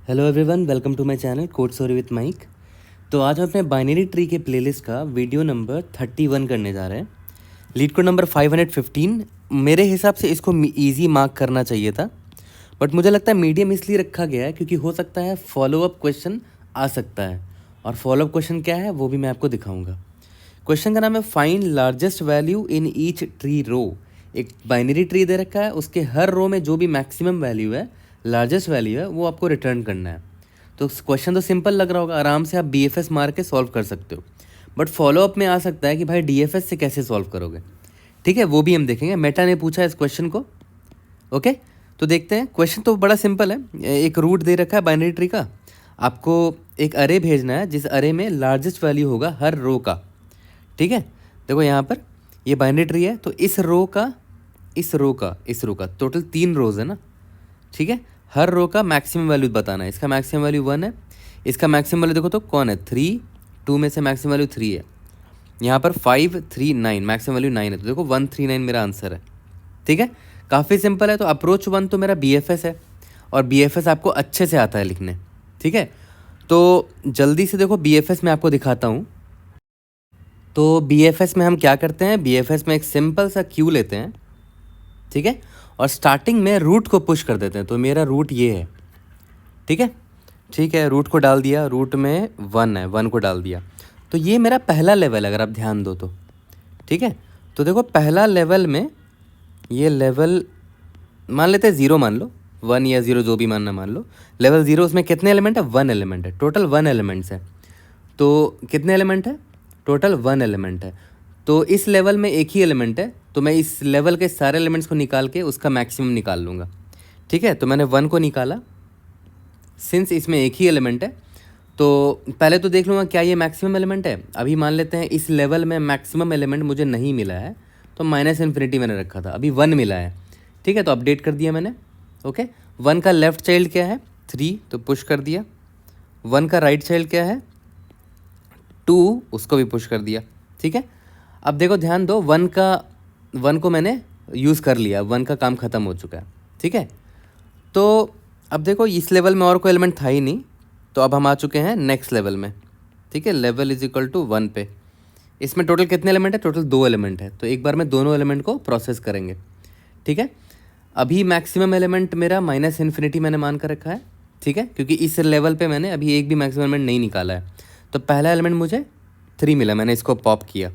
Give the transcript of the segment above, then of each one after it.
Hello everyone, welcome to my channel code story with Mike. तो आज हम अपने बाइनरी ट्री के प्लेलिस्ट का वीडियो नंबर 31 करने जा रहे हैं। LeetCode number 515। मेरे हिसाब से इसको इजी मार्क करना चाहिए था, बट मुझे लगता है मीडियम इसलिए रखा गया है क्योंकि हो सकता है फॉलोअप क्वेश्चन आ सकता है, और फॉलोअप क्वेश्चन क्या है वो भी मैं आपको दिखाऊंगा। क्वेश्चन का नाम है find largest value in each tree row. एक बाइनरी ट्री दे रखा है, उसके हर रो में जो भी मैक्सिमम वैल्यू है, लार्जेस्ट वैल्यू है, वो आपको रिटर्न करना है। तो क्वेश्चन तो सिंपल लग रहा होगा, आराम से आप BFS मार के सॉल्व कर सकते हो, बट फॉलोअप में आ सकता है कि भाई DFS से कैसे सॉल्व करोगे। ठीक है, वो भी हम देखेंगे। मेटा ने पूछा इस क्वेश्चन को। ओके, तो देखते हैं। क्वेश्चन तो बड़ा सिंपल है। एक रूट दे रखा है बाइनरी ट्री का, आपको एक अरे भेजना है जिस अरे में लार्जेस्ट वैल्यू होगा हर रो का। ठीक है, देखो यहाँ पर ये बाइनरी ट्री है, तो इस रो का टोटल 3 रोज है ना। ठीक है, हर रो का मैक्सिमम वैल्यू बताना है। इसका मैक्सिमम वैल्यू 1 है, इसका मैक्सिमम वैल्यू देखो तो कौन है 3, 2 में से मैक्सिमम वैल्यू 3 है। यहाँ पर 5, 3, 9, मैक्सिमम वैल्यू 9 है, तो देखो 139 मेरा आंसर है। ठीक है, काफ़ी सिंपल है। तो अप्रोच 1 तो मेरा BFS है, और BFS आपको अच्छे से आता है लिखने। ठीक है, तो जल्दी से देखो BFS में आपको दिखाता हूँ। तो BFS में हम क्या करते हैं, BFS में एक सिंपल सा क्यू लेते हैं। ठीक है, और स्टार्टिंग में रूट को पुश कर देते हैं। तो मेरा रूट ये है। ठीक है, रूट को डाल दिया, रूट में 1 है, 1 को डाल दिया। तो ये मेरा पहला लेवल है, अगर आप ध्यान दो तो। ठीक है, तो देखो पहला लेवल में ये लेवल मान लेते हैं 0 मान लो, 1 या 0 जो भी मानना मान लो। लेवल 0 उसमें कितने एलिमेंट है, 1 एलिमेंट है, टोटल 1 एलिमेंट्स है। तो कितने एलिमेंट है, टोटल 1 एलिमेंट है। तो इस लेवल में एक ही एलिमेंट है, तो मैं इस लेवल के सारे एलिमेंट्स को निकाल के उसका मैक्सिमम निकाल लूँगा। ठीक है, तो मैंने 1 को निकाला, सिंस इसमें एक ही एलिमेंट है तो पहले तो देख लूँगा क्या ये मैक्सिमम एलिमेंट है। अभी मान लेते हैं इस लेवल में मैक्सिमम एलिमेंट मुझे नहीं मिला है, तो -∞ मैंने रखा था, अभी 1 मिला है। ठीक है, तो अपडेट कर दिया मैंने। ओके, 1 का लेफ्ट चाइल्ड क्या है 3, तो पुश कर दिया। 1 का राइट चाइल्ड क्या है 2, उसको भी पुश कर दिया। ठीक है, अब देखो ध्यान दो, 1 को मैंने यूज़ कर लिया, 1 का काम ख़त्म हो चुका है। ठीक है, तो अब देखो इस लेवल में और कोई एलिमेंट था ही नहीं, तो अब हम आ चुके हैं नेक्स्ट लेवल में। ठीक है, लेवल इज इक्वल टू 1 पे। इसमें टोटल कितने एलिमेंट है, टोटल 2 एलिमेंट है, तो एक बार में दोनों एलिमेंट को प्रोसेस करेंगे। ठीक है, अभी मैक्सिमम एलिमेंट मेरा -∞ मैंने मान कर रखा है। ठीक है, क्योंकि इस लेवल पे मैंने अभी एक भी मैक्सिमम एलिमेंट नहीं निकाला है। तो पहला एलिमेंट मुझे 3 मिला, मैंने इसको पॉप किया।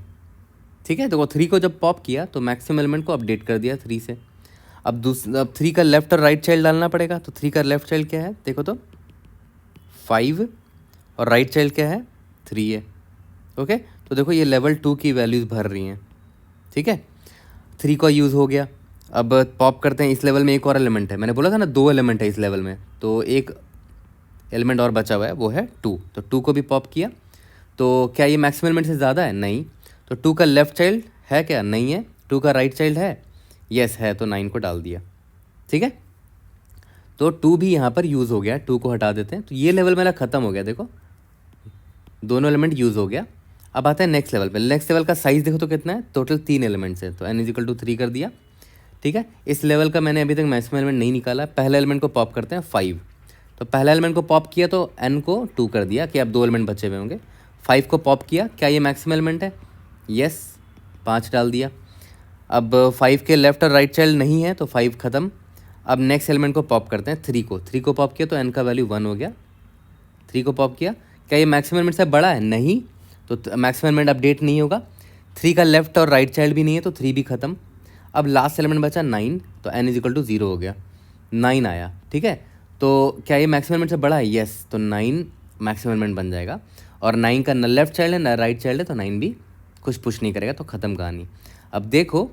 ठीक है, तो 3 को जब पॉप किया तो मैक्सिमम एलिमेंट को अपडेट कर दिया 3 से। अब 3 का लेफ्ट और राइट चाइल्ड डालना पड़ेगा। तो 3 का लेफ्ट चाइल्ड क्या है देखो तो 5, और राइट चाइल्ड क्या है 3 है। ओके, तो देखो ये लेवल 2 की वैल्यूज़ भर रही हैं। ठीक है, 3 का यूज़ हो गया। अब पॉप करते हैं, इस लेवल में एक और एलिमेंट है, मैंने बोला था ना 2 एलिमेंट है इस लेवल में, तो एक एलिमेंट और बचा हुआ है, वो है 2। तो 2 को भी पॉप किया। तो क्या ये मैक्सिमम एलिमेंट से ज़्यादा है, नहीं। तो 2 का लेफ्ट चाइल्ड है क्या, नहीं है। 2 का राइट चाइल्ड है, यस है, तो 9 को डाल दिया। ठीक है, तो 2 भी यहाँ पर यूज़ हो गया, 2 को हटा देते हैं। तो ये लेवल मेरा ख़त्म हो गया, देखो दोनों एलिमेंट यूज़ हो गया। अब आता है नेक्स्ट लेवल पे। नेक्स्ट लेवल का साइज़ देखो तो कितना है, टोटल 3 एलिमेंट्स है, तो n = 3 कर दिया। ठीक है, इस लेवल का मैंने अभी तक मैक्सिमम एलिमेंट नहीं निकाला। पहले एलिमेंट को पॉप करते हैं 5। तो पहला एलिमेंट को पॉप किया तो n को 2 कर दिया कि अब 2 एलिमेंट बचे हुए होंगे। 5 को पॉप किया, क्या ये मैक्सिमम एलिमेंट है, यस, 5 डाल दिया। अब 5 के लेफ्ट और राइट चाइल्ड नहीं है, तो 5 ख़त्म। अब नेक्स्ट एलिमेंट को पॉप करते हैं 3 को पॉप किया तो n का वैल्यू 1 हो गया। 3 को पॉप किया, क्या ये मैक्सिमम एलिमेंट से बड़ा है, नहीं, तो मैक्सिमम एलिमेंट अपडेट नहीं होगा। 3 का लेफ्ट और राइट चाइल्ड भी नहीं है, तो 3 भी ख़त्म। अब लास्ट एलिमेंट बचा 9, तो n = 0 हो गया, 9 आया। ठीक है, तो क्या ये मैक्सिमम एलिमेंट से बड़ा है, यस, तो 9 मैक्सिमम एलिमेंट बन जाएगा। और 9 का न लेफ्ट चाइल्ड है न राइट चाइल्ड है, तो 9 भी कुछ पुश नहीं करेगा, तो ख़त्म कहानी। अब देखो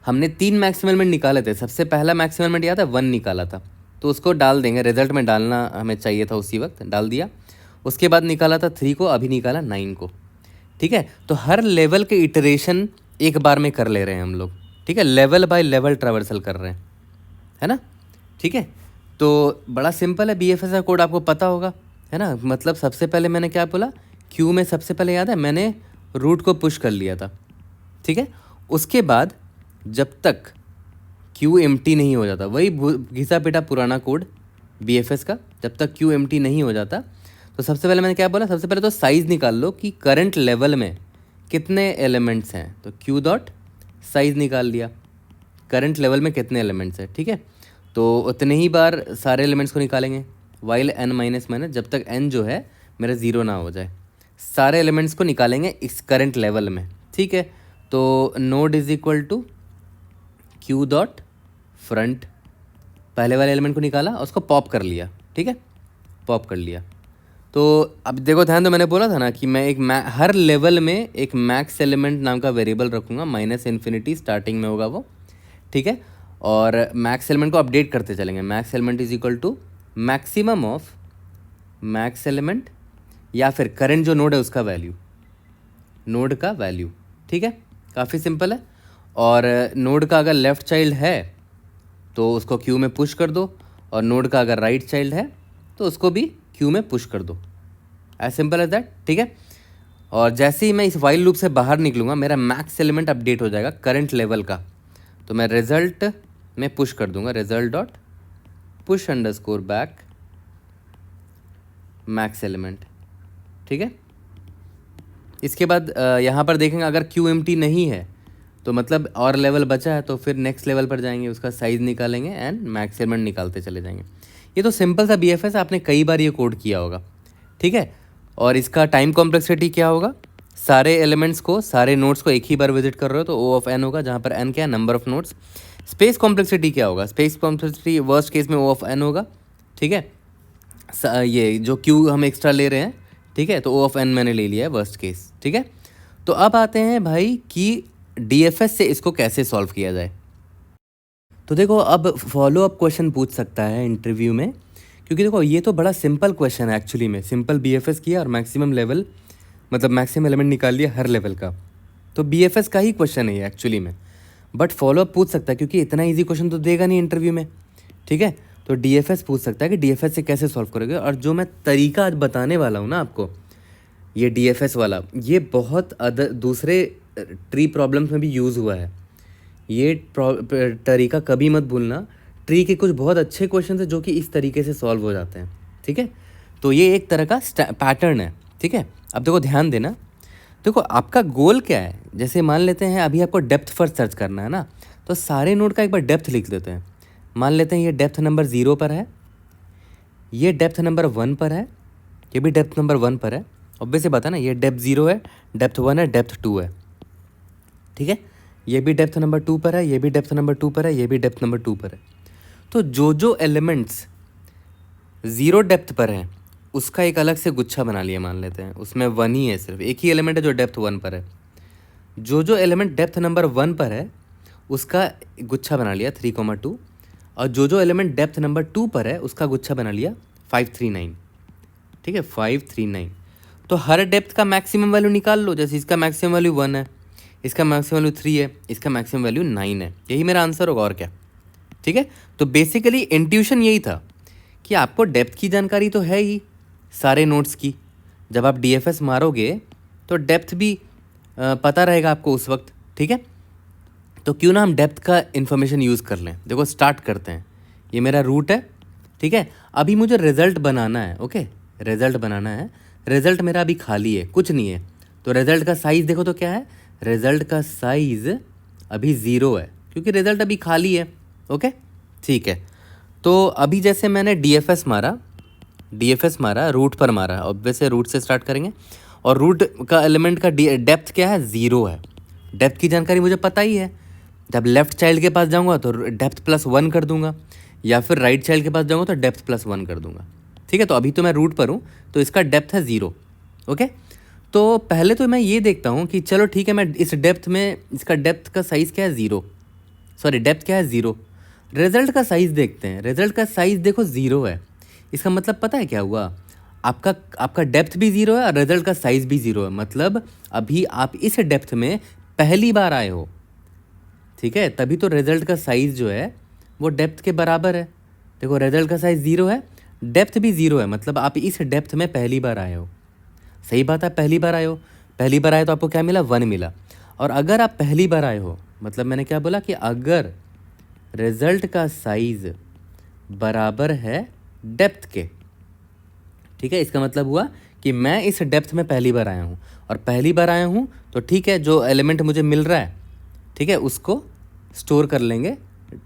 हमने 3 मैक्सिमम एलिमेंट निकाले थे। सबसे पहला मैक्सिमम एलिमेंट याद है 1 निकाला था, तो उसको डाल देंगे, रिजल्ट में डालना हमें चाहिए था उसी वक्त, डाल दिया। उसके बाद निकाला था 3 को, अभी निकाला 9 को। ठीक है, तो हर लेवल के इटरेशन एक बार में कर ले रहे हैं हम लोग। ठीक है, लेवल बाय लेवल ट्रैवर्सल कर रहे हैं, है ना। ठीक है, तो बड़ा सिंपल है, BFS का कोड आपको पता होगा, है ना। मतलब सबसे पहले मैंने क्या बोला, क्यू में सबसे पहले याद है मैंने रूट को पुश कर लिया था। ठीक है, उसके बाद जब तक क्यू एम्प्टी नहीं हो जाता, वही घिसा पिटा पुराना कोड BFS का, जब तक क्यू एम्प्टी नहीं हो जाता। तो सबसे पहले मैंने क्या बोला, सबसे पहले तो साइज़ निकाल लो कि करंट लेवल में कितने एलिमेंट्स हैं। तो क्यू डॉट साइज़ निकाल लिया, करंट लेवल में कितने एलिमेंट्स हैं, ठीक है। तो उतने ही बार सारे एलिमेंट्स को निकालेंगे वाइल n माइनस माइनस, जब तक n जो है मेरा ज़ीरो ना हो जाए, सारे एलिमेंट्स को निकालेंगे इस करंट लेवल में, ठीक है। तो node is equal to Q dot front, पहले वाले एलिमेंट को निकाला, उसको पॉप कर लिया, ठीक है, पॉप कर लिया। तो अब देखो ध्यान दो, मैंने बोला था ना कि मैं एक हर लेवल में एक मैक्स एलिमेंट नाम का वेरिएबल रखूँगा, माइनस इन्फिनिटी स्टार्टिंग में होगा वो, ठीक है। और मैक्स एलिमेंट को अपडेट करते चलेंगे। Max element is equal to maximum of max element या फिर करंट जो नोड है उसका वैल्यू, नोड का वैल्यू, ठीक है। काफ़ी सिंपल है। और नोड का अगर लेफ़्ट चाइल्ड है तो उसको क्यू में पुश कर दो, और नोड का अगर राइट चाइल्ड है तो उसको भी क्यू में पुश कर दो, एज सिंपल एज दैट, ठीक है। और जैसे ही मैं इस वाइल लूप से बाहर निकलूँगा मेरा मैक्स एलिमेंट अपडेट हो जाएगा करंट लेवल का। तो मैं रिजल्ट में पुश कर दूंगा, result dot push underscore back max element, ठीक है। इसके बाद यहाँ पर देखेंगे अगर क्यू एम्प्टी नहीं है तो मतलब और लेवल बचा है, तो फिर नेक्स्ट लेवल पर जाएंगे, उसका साइज़ निकालेंगे एंड मैक्स एलिमेंट निकालते चले जाएंगे। ये तो सिंपल सा BFS, आपने कई बार ये कोड किया होगा, ठीक है। और इसका टाइम कॉम्प्लेक्सिटी क्या होगा, सारे एलिमेंट्स को, सारे नोड्स को एक ही बार विजिट कर रहे हो तो O ऑफ n होगा, जहाँ पर n क्या है, number of nodes. Space complexity क्या होगा, स्पेस कॉम्प्लेक्सिटी वर्स्ट केस में O ऑफ n होगा, ठीक है। ये जो क्यू हम एक्स्ट्रा ले रहे हैं, ठीक है, तो O ऑफ n मैंने ले लिया है वर्स्ट केस, ठीक है। तो अब आते हैं भाई कि DFS से इसको कैसे सॉल्व किया जाए। तो देखो अब फॉलो अप क्वेश्चन पूछ सकता है इंटरव्यू में, क्योंकि देखो ये तो बड़ा सिंपल क्वेश्चन है एक्चुअली में, सिंपल BFS किया और मैक्सिमम लेवल मतलब मैक्सिमम एलिमेंट निकाल लिया हर लेवल का, तो BFS का ही क्वेश्चन है ये एक्चुअली में। बट फॉलो अप पूछ सकता है, क्योंकि इतना ईजी क्वेश्चन तो देगा नहीं इंटरव्यू में, ठीक है। तो DFS पूछ सकता है कि DFS से कैसे सॉल्व करोगे। और जो मैं तरीका आज बताने वाला हूँ ना आपको, ये DFS वाला, ये बहुत दूसरे ट्री प्रॉब्लम्स में भी यूज़ हुआ है। ये तरीका कभी मत भूलना, ट्री के कुछ बहुत अच्छे क्वेश्चन है जो कि इस तरीके से सॉल्व हो जाते हैं, ठीक है। तो ये एक तरह का पैटर्न है, ठीक है। अब देखो ध्यान देना, देखो आपका गोल क्या है। जैसे मान लेते हैं अभी आपको डेप्थ फर्स्ट सर्च करना है ना, तो सारे नोड का एक बार डेप्थ लिख देते हैं। मान लेते हैं ये डेप्थ नंबर 0 पर है, ये डेप्थ नंबर 1 पर है, ये भी डेप्थ नंबर 1 पर है। ऑब्वियसली बात है ना, ये डेप्थ 0 है, डेप्थ 1 है, डेप्थ 2 है, ठीक है। ये भी डेप्थ नंबर 2 पर है, ये भी डेप्थ नंबर 2 पर है, ये भी डेप्थ नंबर 2 पर है। तो जो एलिमेंट्स 0 डेप्थ पर हैं उसका एक अलग से गुच्छा बना लिया, मान लेते हैं उसमें 1 ही है, सिर्फ एक ही एलिमेंट है जो डेप्थ 1 पर है। जो एलिमेंट डेप्थ नंबर 1 पर है उसका गुच्छा बना लिया 3,2, और जो एलिमेंट डेप्थ नंबर 2 पर है उसका गुच्छा बना लिया 539, ठीक है, 539। तो हर डेप्थ का मैक्सिमम वैल्यू निकाल लो। जैसे इसका मैक्सिमम वैल्यू 1 है, इसका मैक्सिमम वैल्यू 3 है, इसका मैक्सिमम वैल्यू 9 है। यही मेरा आंसर होगा, और क्या, ठीक है। तो बेसिकली इंट्यूशन यही था कि आपको डेप्थ की जानकारी तो है ही सारे नोट्स की, जब आप DFS मारोगे तो डेप्थ भी पता रहेगा आपको उस वक्त, ठीक है। तो क्यों ना हम डेप्थ का इन्फॉर्मेशन यूज़ कर लें। देखो स्टार्ट करते हैं, ये मेरा रूट है, ठीक है। अभी मुझे रिजल्ट बनाना है, ओके, रिजल्ट बनाना है। रिजल्ट मेरा अभी खाली है, कुछ नहीं है। तो रिजल्ट का साइज़ देखो तो क्या है, रिजल्ट का साइज़ अभी 0 है, क्योंकि रिजल्ट अभी खाली है, ओके, ठीक है। तो अभी जैसे मैंने DFS मारा, रूट पर मारा, ऑब्वियसली रूट से स्टार्ट करेंगे। और रूट का एलिमेंट का डेप्थ क्या है, 0 है। डेप्थ की जानकारी मुझे पता ही है। जब लेफ्ट चाइल्ड के पास जाऊंगा तो डेप्थ +1 कर दूंगा, या फिर राइट चाइल्ड के पास जाऊंगा तो डेप्थ +1 कर दूंगा, ठीक है। तो अभी तो मैं रूट पर हूँ, तो इसका डेप्थ है 0, ओके। तो पहले तो मैं ये देखता हूँ कि चलो ठीक है, मैं इस डेप्थ में इसका डेप्थ का साइज़ क्या है, 0, सॉरी डेप्थ क्या है, 0। रिजल्ट का साइज़ देखते हैं, रिजल्ट का साइज़ देखो 0 है। इसका मतलब पता है क्या हुआ, आपका डेप्थ भी 0 है और रिजल्ट का साइज़ भी 0 है। मतलब अभी आप इस डेप्थ में पहली बार आए हो, ठीक है, तभी तो रिजल्ट का साइज़ जो है वो डेप्थ के बराबर है। देखो रिजल्ट का साइज़ 0 है, डेप्थ भी 0 है, मतलब आप इस डेप्थ में पहली बार आए हो। सही बात है, पहली बार आए हो, पहली बार आए तो आपको क्या मिला, 1 मिला। और अगर आप पहली बार आए हो, मतलब मैंने क्या बोला कि अगर रिजल्ट का साइज़ बराबर है डेप्थ के, ठीक है। इसका मतलब हुआ कि मैं इस डेप्थ में पहली बार आया हूँ, और पहली बार आया हूँ तो ठीक है, जो एलिमेंट मुझे मिल रहा है, ठीक है, उसको स्टोर कर लेंगे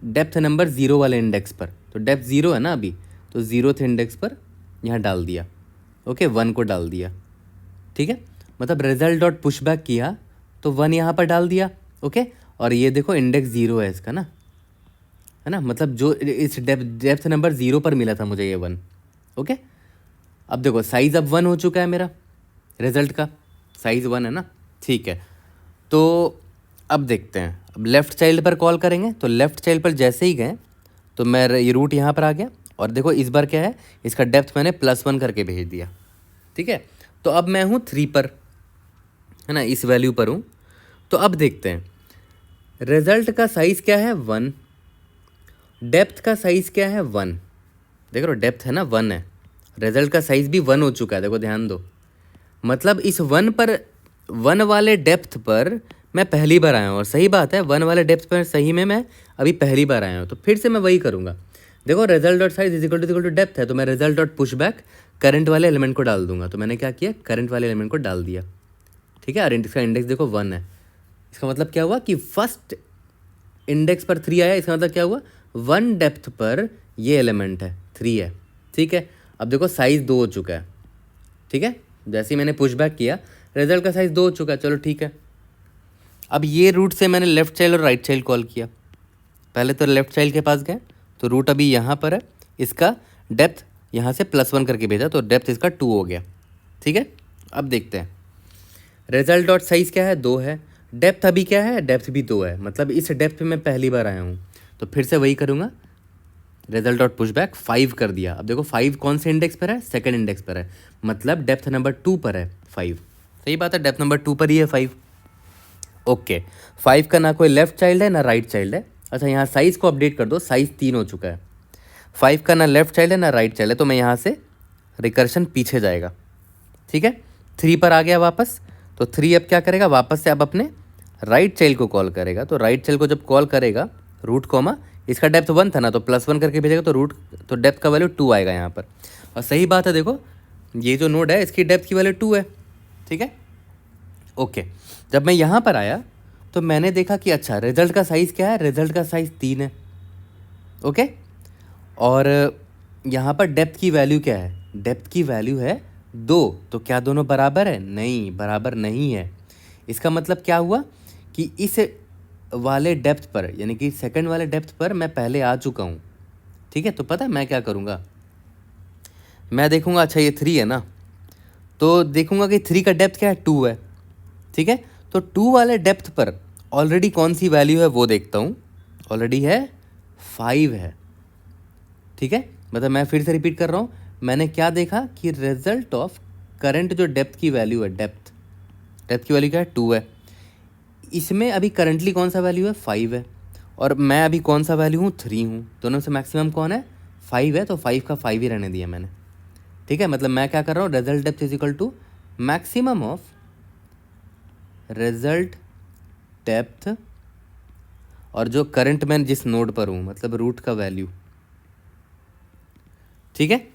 डेप्थ नंबर 0 वाले इंडेक्स पर। तो डेप्थ 0 है ना अभी, तो 0th इंडेक्स पर यहाँ डाल दिया, ओके, 1 को डाल दिया, ठीक है। मतलब रिजल्ट डॉट पुशबैक किया तो 1 यहाँ पर डाल दिया, ओके। और ये देखो इंडेक्स 0 है इसका ना, है ना, मतलब जो इस डेप्थ नंबर 0 पर मिला था मुझे ये 1, ओके। अब देखो साइज़ अब 1 हो चुका है मेरा, रिजल्ट का साइज़ 1 है ना, ठीक है। तो अब देखते हैं, अब लेफ़्ट चाइल्ड पर कॉल करेंगे, तो लेफ़्ट चाइल्ड पर जैसे ही गए तो मैं ये रूट यहाँ पर आ गया, और देखो इस बार क्या है, इसका डेप्थ मैंने +1 करके भेज दिया, ठीक है। तो अब मैं हूँ 3 पर, है ना, इस वैल्यू पर हूँ। तो अब देखते हैं रिजल्ट का साइज़ क्या है 1, डेप्थ का साइज़ क्या है 1, देख रहे हो डेप्थ है ना 1 है, रिजल्ट का साइज़ भी 1 हो चुका है, देखो ध्यान दो। मतलब इस 1 पर, 1 वाले डेप्थ पर मैं पहली बार आया हूँ, और सही बात है 1 वाले डेप्थ पर सही में मैं अभी पहली बार आया हूँ। तो फिर से मैं वही करूँगा, देखो result dot size equal to depth है, तो मैं रिजल्ट डॉट पुशबैक करंट वाले एलिमेंट को डाल दूंगा। तो मैंने क्या किया, करंट वाले एलिमेंट को डाल दिया, ठीक है। और इसका इंडेक्स देखो 1 है, इसका मतलब क्या हुआ कि फर्स्ट इंडेक्स पर 3 आया, इसका मतलब क्या हुआ 1 डेप्थ पर ये एलिमेंट है 3 है, ठीक है। अब देखो साइज़ 2 हो चुका है, ठीक है। जैसे ही मैंने पुशबैक किया रिजल्ट का साइज़ 2 हो चुका है, चलो ठीक है। अब ये रूट से मैंने लेफ़्ट चाइल्ड और राइट चाइल्ड कॉल किया, पहले तो लेफ़्ट चाइल्ड के पास गए, तो रूट अभी यहाँ पर है, इसका डेप्थ यहाँ से +1 करके भेजा, तो डेप्थ इसका 2 हो गया, ठीक है। अब देखते हैं रिजल्ट डॉट साइज़ क्या है 2 है, डेप्थ अभी क्या है, डेप्थ भी 2 है, मतलब इस डेप्थ पे मैं पहली बार आया हूँ। तो फिर से वही करूँगा, रिजल्ट डॉट पुशबैक 5 कर दिया। अब देखो 5 कौन से इंडेक्स पर है, सेकंड इंडेक्स पर है, मतलब डेप्थ नंबर 2 पर है 5, सही बात है, डेप्थ नंबर 2 पर ही है 5, ओके। 5 का ना कोई लेफ्ट चाइल्ड है ना राइट चाइल्ड है। अच्छा यहाँ साइज़ को अपडेट कर दो, साइज़ 3 हो चुका है, 5 का ना लेफ्ट चाइल्ड है ना राइट चाइल्ड है, तो मैं यहाँ से रिकर्शन पीछे जाएगा, ठीक है। 3 पर आ गया वापस, तो 3 अब क्या करेगा, वापस से अब अपने राइट चाइल्ड को कॉल करेगा। तो राइट चाइल्ड को जब कॉल करेगा, रूट कॉमा इसका डेप्थ 1 था ना, तो +1 करके भेजेगा, तो रूट तो डेप्थ का वैल्यू 2 आएगा यहाँ पर। और सही बात है, देखो ये जो नोड है इसकी डेप्थ की वैल्यू 2 है, ठीक है, ओके। जब मैं यहाँ पर आया तो मैंने देखा कि अच्छा रिजल्ट का साइज़ क्या है, रिजल्ट का साइज़ 3 है, ओके। और यहाँ पर डेप्थ की वैल्यू क्या है, डेप्थ की वैल्यू है 2, तो क्या दोनों बराबर है, नहीं बराबर नहीं है। इसका मतलब क्या हुआ कि इस वाले डेप्थ पर, यानी कि सेकंड वाले डेप्थ पर मैं पहले आ चुका हूँ, ठीक है। तो पता है मैं क्या करूँगा, मैं देखूँगा अच्छा ये 3 है ना, तो देखूँगा कि 3 का डेप्थ क्या है, 2 है, ठीक है। तो 2 वाले डेप्थ पर ऑलरेडी कौन सी वैल्यू है वो देखता हूँ, ऑलरेडी है 5 है, ठीक है। मतलब मैं फिर से रिपीट कर रहा हूँ, मैंने क्या देखा कि रिजल्ट ऑफ करंट जो डेप्थ की वैल्यू है, डेप्थ की वैल्यू क्या है 2 है, इसमें अभी करंटली कौन सा वैल्यू है 5 है, और मैं अभी कौन सा वैल्यू हूँ 3 हूँ, दोनों से मैक्सिमम कौन है 5 है, तो 5 का 5 ही रहने दिया मैंने, ठीक है। मतलब मैं क्या कर रहा हूँ, result depth is equal to maximum of result depth और जो करंट मैं जिस नोड पर हूँ, मतलब रूट का वैल्यू, ठीक है।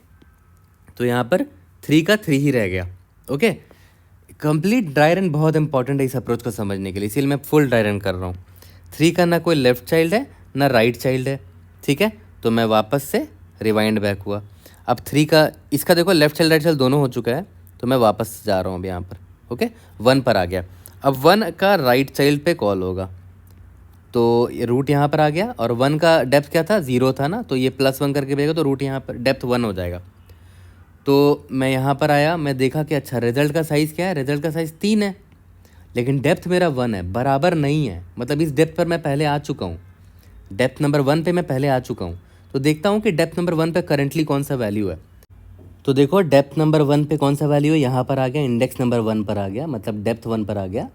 तो यहाँ पर 3 का 3 ही रह गया, ओके। कंप्लीट ड्राई रन बहुत इंपॉर्टेंट है इस अप्रोच को समझने के लिए, इसीलिए मैं फुल ड्राई रन कर रहा हूँ। 3 का ना कोई लेफ्ट चाइल्ड है ना राइट चाइल्ड है, ठीक है। तो मैं वापस से रिवाइंड बैक हुआ, अब 3 का, इसका देखो लेफ्ट चाइल्ड राइट चाइल्ड दोनों हो चुका है, तो मैं वापस जा रहा हूँ अब यहाँ पर, ओके। 1 पर आ गया, अब 1 का राइट चाइल्ड पे कॉल होगा, तो ये रूट यहाँ पर आ गया, और 1 का डेप्थ क्या था 0 था ना, तो ये +1 करके भेजेगा, तो रूट यहाँ पर डेप्थ 1 हो जाएगा। तो मैं यहाँ पर आया, मैं देखा कि अच्छा रिजल्ट का साइज़ क्या है, रिजल्ट का साइज़ 3 है, लेकिन डेप्थ मेरा 1 है, बराबर नहीं है, मतलब इस डेप्थ पर मैं पहले आ चुका हूँ, डेप्थ नंबर 1 पे मैं पहले आ चुका हूँ। तो देखता हूँ कि डेप्थ नंबर 1 पे करंटली कौन सा वैल्यू है। तो देखो डेप्थ नंबर 1 पे कौन सा वैल्यू है, यहाँ पर आ गया, इंडेक्स नंबर 1 पर आ गया, मतलब डेप्थ 1 पर आ गया,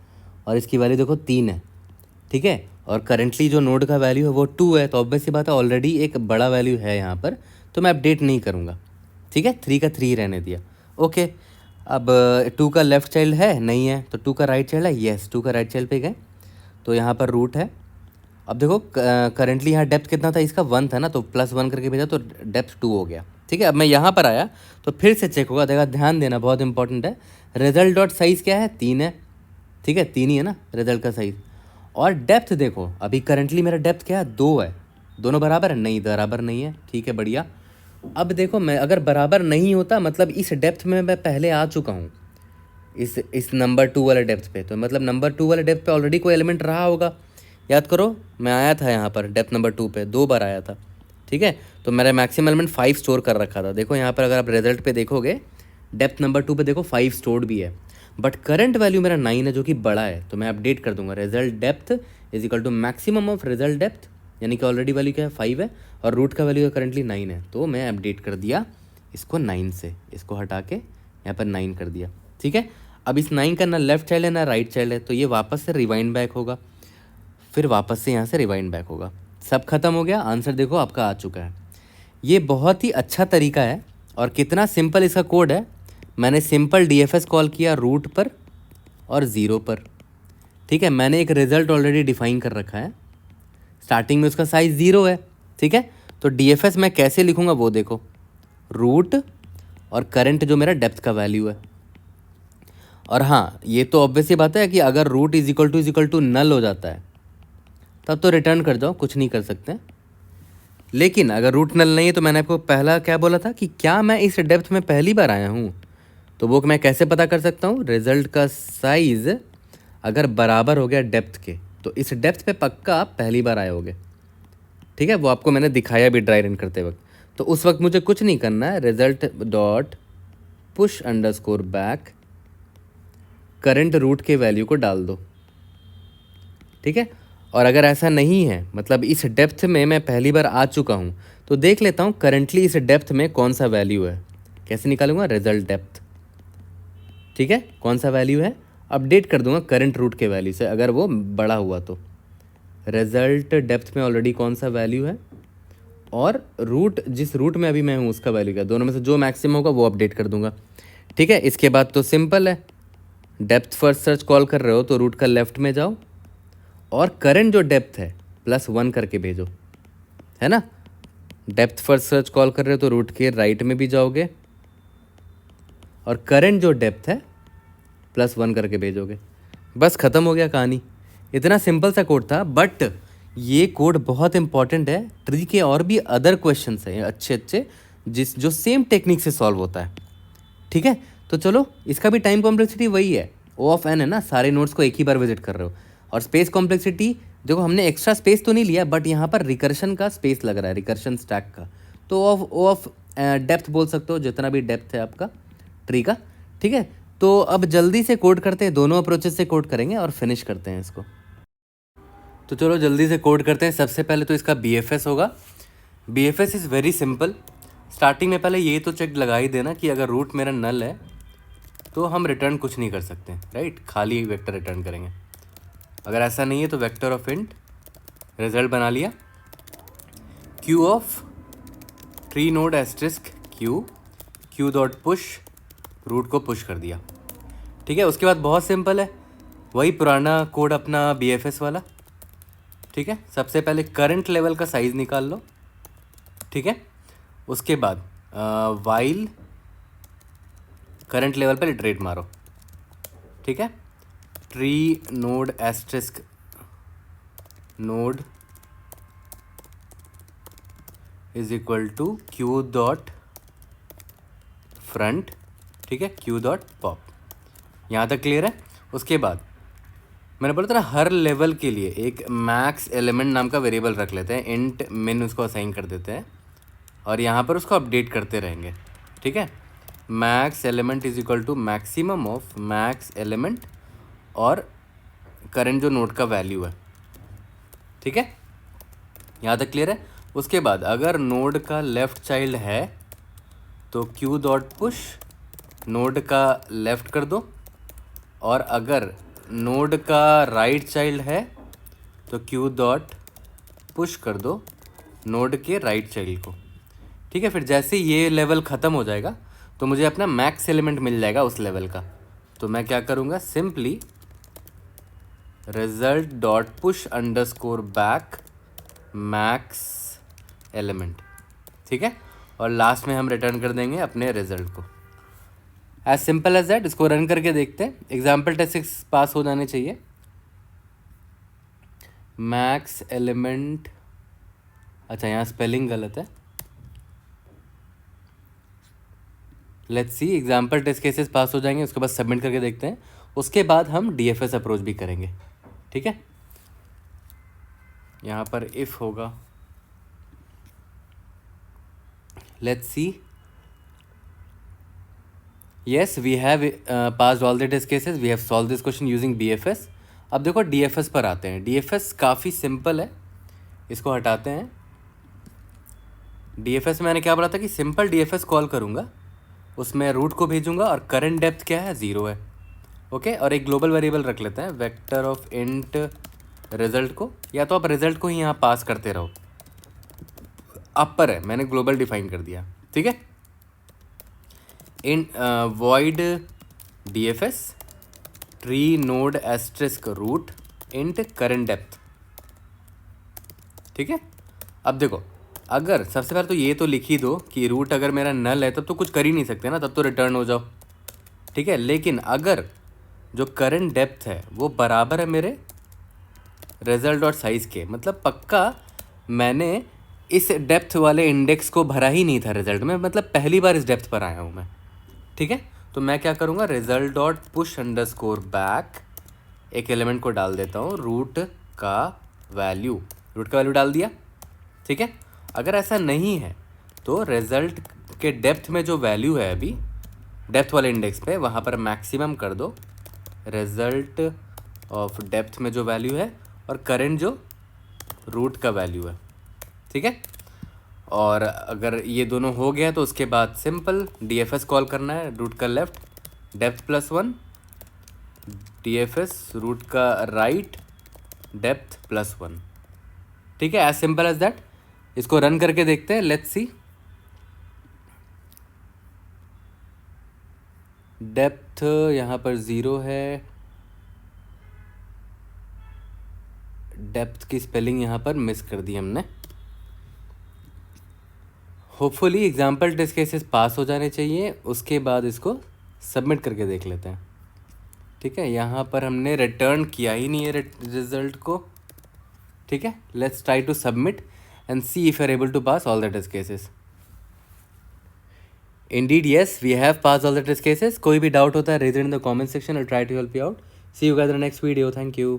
और इसकी वैल्यू देखो 3 है, ठीक है। और करंटली जो नोड का वैल्यू है वो 2 है, तो ऑब्वियस सी बात है ऑलरेडी एक बड़ा वैल्यू है यहाँ पर, तो मैं अपडेट नहीं करूँगा, ठीक है। 3 का 3 रहने दिया, ओके। अब 2 का लेफ्ट चाइल्ड है नहीं है, तो 2 का राइट चाइल्ड है, येस 2 का राइट चाइल्ड पे गए, तो यहाँ पर रूट है। अब देखो करंटली यहाँ डेप्थ कितना था इसका 1 था ना, तो +1 करके भेजा, तो डेप्थ 2 हो गया, ठीक है, अब मैं यहाँ पर आया तो फिर से चेक होगा, देखा ध्यान देना बहुत इंपॉर्टेंट है। रिजल्ट डॉट साइज़ क्या है, 3 है, ठीक है 3 ही है ना रिजल्ट का साइज़। और डेप्थ देखो, अभी करंटली मेरा डेप्थ क्या है, 2 है, दोनों बराबर है, नहीं बराबर नहीं है, ठीक है बढ़िया। अब देखो मैं अगर बराबर नहीं होता मतलब इस डेप्थ में मैं पहले आ चुका हूँ, इस नंबर 2 वाले डेप्थ पे, तो मतलब नंबर 2 वाले डेप्थ पे ऑलरेडी कोई एलिमेंट रहा होगा। याद करो मैं आया था यहाँ पर डेप्थ नंबर 2 पे 2 बार आया था, ठीक है। तो मेरा मैक्सिमम एलिमेंट 5 स्टोर कर रखा था। देखो यहाँ पर अगर आप रिजल्ट पे देखोगे डेप्थ नंबर 2 पे देखो 5 स्टोर्ड भी है, बट करंट वैल्यू मेरा 9 है जो कि बड़ा है, तो मैं अपडेट कर दूंगा result depth is equal to maximum of result depth, यानी कि ऑलरेडी वैल्यू क्या है 5 है और रूट का वैल्यू करंटली 9 है, तो मैं अपडेट कर दिया इसको 9 से, इसको हटा के यहाँ पर 9 कर दिया, ठीक है। अब इस 9 का ना लेफ्ट चाइल्ड है ना राइट चाइल्ड है, तो ये वापस से रिवाइंड बैक होगा, फिर वापस से यहाँ से रिवाइंड बैक होगा, सब खत्म हो गया। आंसर देखो आपका आ चुका है। ये बहुत ही अच्छा तरीका है और कितना सिंपल इसका कोड है। मैंने सिंपल डीएफएस कॉल किया रूट पर और 0 पर, ठीक है। मैंने एक रिजल्ट ऑलरेडी डिफाइन कर रखा है, स्टार्टिंग में उसका साइज 0 है, ठीक है। तो डीएफएस मैं कैसे लिखूंगा वो देखो, रूट और करंट जो मेरा डेप्थ का वैल्यू है। और हाँ ये तो ऑब्वियस ही बात है कि अगर root is equal to null हो जाता है तब तो रिटर्न कर जाओ, कुछ नहीं कर सकते। लेकिन अगर रूट नल नहीं है तो मैंने आपको पहला क्या बोला था कि क्या मैं इस डेप्थ में पहली बार आया हूँ, तो वो मैं कैसे पता कर सकता हूँ, रिजल्ट का साइज़ अगर बराबर हो गया डेप्थ के, तो इस डेप्थ पे पक्का आप पहली बार आए होगे, ठीक है। वो आपको मैंने दिखाया भी ड्राई रन करते वक्त। तो उस वक्त मुझे कुछ नहीं करना है, result dot push underscore back current root के वैल्यू को डाल दो, ठीक है। और अगर ऐसा नहीं है मतलब इस डेप्थ में मैं पहली बार आ चुका हूँ, तो देख लेता हूँ करंटली इस डेप्थ में कौन सा वैल्यू है, कैसे निकालूंगा, रिजल्ट डेप्थ, ठीक है, कौन सा वैल्यू है अपडेट कर दूंगा करंट रूट के वैल्यू से अगर वो बड़ा हुआ तो। रिजल्ट डेप्थ में ऑलरेडी कौन सा वैल्यू है और रूट जिस रूट में अभी मैं हूँ उसका वैल्यू क्या, दोनों में से जो मैक्सिमम होगा वो अपडेट कर दूंगा, ठीक है। इसके बाद तो सिंपल है, डेप्थ फर्स्ट सर्च कॉल कर रहे हो तो रूट का लेफ्ट में जाओ और करंट जो डेप्थ है +1 करके भेजो, है ना। डेप्थ फर्स्ट सर्च कॉल कर रहे हो तो रूट के राइट में भी जाओगे और करंट जो डेप्थ है +1 करके भेजोगे, बस ख़त्म हो गया कहानी। इतना सिंपल सा कोड था, बट ये कोड बहुत इंपॉर्टेंट है। ट्री के और भी अदर क्वेश्चंस हैं अच्छे अच्छे जो सेम टेक्निक से सॉल्व होता है, ठीक है। तो चलो इसका भी टाइम कॉम्प्लेक्सिटी वही है, O ऑफ n है ना, सारे नोड्स को एक ही बार विजिट कर रहे हो। और स्पेस कॉम्प्लेक्सिटी देखो हमने एक्स्ट्रा स्पेस तो नहीं लिया, बट यहाँ पर रिकर्शन का स्पेस लग रहा है, रिकर्शन स्टैक का, तो O ऑफ डेप्थ बोल सकते हो, जितना भी डेप्थ है आपका ट्री का, ठीक है। तो अब जल्दी से कोड करते हैं, दोनों अप्रोचेस से कोड करेंगे और फिनिश करते हैं इसको। तो चलो जल्दी से कोड करते हैं। सबसे पहले तो इसका BFS होगा। BFS is very simple. Starting में पहले ये तो चेक लगा ही देना कि अगर रूट मेरा नल है तो हम रिटर्न कुछ नहीं कर सकते, राइट, खाली वेक्टर रिटर्न करेंगे। अगर ऐसा नहीं है तो वेक्टर ऑफ इंट रिजल्ट बना लिया, Q of tree node asterisk Q dot push root को पुश कर दिया, ठीक है। उसके बाद बहुत सिंपल है, वही पुराना कोड अपना BFS वाला, ठीक है। सबसे पहले करंट लेवल का साइज़ निकाल लो, ठीक है। उसके बाद वाइल करंट लेवल पर इटरेट मारो, ठीक है। Tree node asterisk node is equal to Q dot front, ठीक है, क्यू डॉट पॉप। यहाँ तक क्लियर है। उसके बाद मैंने बोला था हर लेवल के लिए एक मैक्स एलिमेंट नाम का वेरिएबल रख लेते हैं, इंट मिन उसको असाइन कर देते हैं और यहाँ पर उसको अपडेट करते रहेंगे, ठीक है। Max element is equal to maximum of max element और करंट जो नोड का वैल्यू है, ठीक है। यहाँ तक क्लियर है। उसके बाद अगर नोड का लेफ़्ट चाइल्ड है तो क्यू डॉट पुश नोड का लेफ़्ट कर दो, और अगर नोड का राइट चाइल्ड है तो क्यू डॉट पुश कर दो नोड के राइट चाइल्ड को, ठीक है। फिर जैसे ये लेवल ख़त्म हो जाएगा तो मुझे अपना मैक्स एलिमेंट मिल जाएगा उस लेवल का, तो मैं क्या करूँगा, simply result dot push underscore back max element, ठीक है। और लास्ट में हम रिटर्न कर देंगे अपने रिजल्ट को। As simple as that. इसको रन करके देखते हैं। एग्जाम्पल टेस्ट 6 पास हो जाने चाहिए। मैक्स एलिमेंट, अच्छा यहाँ स्पेलिंग गलत है। Let's see, example test cases pass हो जाएंगे, उसके बाद सबमिट करके देखते हैं। उसके बाद हम DFS अप्रोच भी करेंगे, ठीक है। यहाँ पर इफ होगा, let's see, yes we have passed all the test cases, we have solve this question using BFS। अब देखो DFS पर आते हैं। DFS काफ़ी सिंपल है, इसको हटाते हैं। DFS में मैंने क्या बोला था कि सिंपल DFS कॉल करूँगा, उसमें रूट को भेजूंगा और करंट डेप्थ क्या है, 0 है। ओके, और एक ग्लोबल वेरिएबल रख लेते हैं, वेक्टर ऑफ इंट रिजल्ट को, या तो आप रिजल्ट को ही यहाँ पास करते रहो, अपर है, मैंने ग्लोबल डिफाइन कर दिया, ठीक है। In void DFS tree node asterisk root int current depth, ठीक है। अब देखो, अगर सबसे पहले तो ये तो लिख ही दो कि रूट अगर मेरा नल है तब तो कुछ कर ही नहीं सकते ना, तब तो रिटर्न हो जाओ, ठीक है। लेकिन अगर जो करंट डेप्थ है वो बराबर है मेरे रिजल्ट डॉट साइज़ के, मतलब पक्का मैंने इस डेप्थ वाले इंडेक्स को भरा ही नहीं था रिजल्ट में, मतलब पहली बार इस डेप्थ पर आया हूँ मैं, ठीक है। तो मैं क्या करूँगा, result dot push underscore back, एक एलिमेंट को डाल देता हूँ रूट का वैल्यू डाल दिया, ठीक है। अगर ऐसा नहीं है तो रिजल्ट के डेप्थ में जो वैल्यू है अभी डेप्थ वाले इंडेक्स पे, वहाँ पर मैक्सिमम कर दो रिजल्ट ऑफ डेप्थ में जो वैल्यू है और करंट जो रूट का वैल्यू है, ठीक है। और अगर ये दोनों हो गया तो उसके बाद सिंपल DFS कॉल करना है, रूट का लेफ्ट डेप्थ +1, DFS रूट का राइट डेप्थ +1, ठीक है। As simple as that. इसको रन करके देखते हैं, लेट्स सी। डेप्थ यहाँ पर 0 है, डेप्थ की स्पेलिंग यहाँ पर मिस कर दी हमने। Hopefully example test cases pass हो जाने चाहिए, उसके बाद इसको सबमिट करके देख लेते हैं, ठीक है। यहाँ पर हमने रिटर्न किया ही नहीं है रिजल्ट को, ठीक है। Let's try to submit and see if you are able to pass all the test cases. Indeed, yes, we have passed all the test cases. कोई भी डाउट होता है raise it in the comment section. I'll try to help you out. See you guys in the next video. Thank you.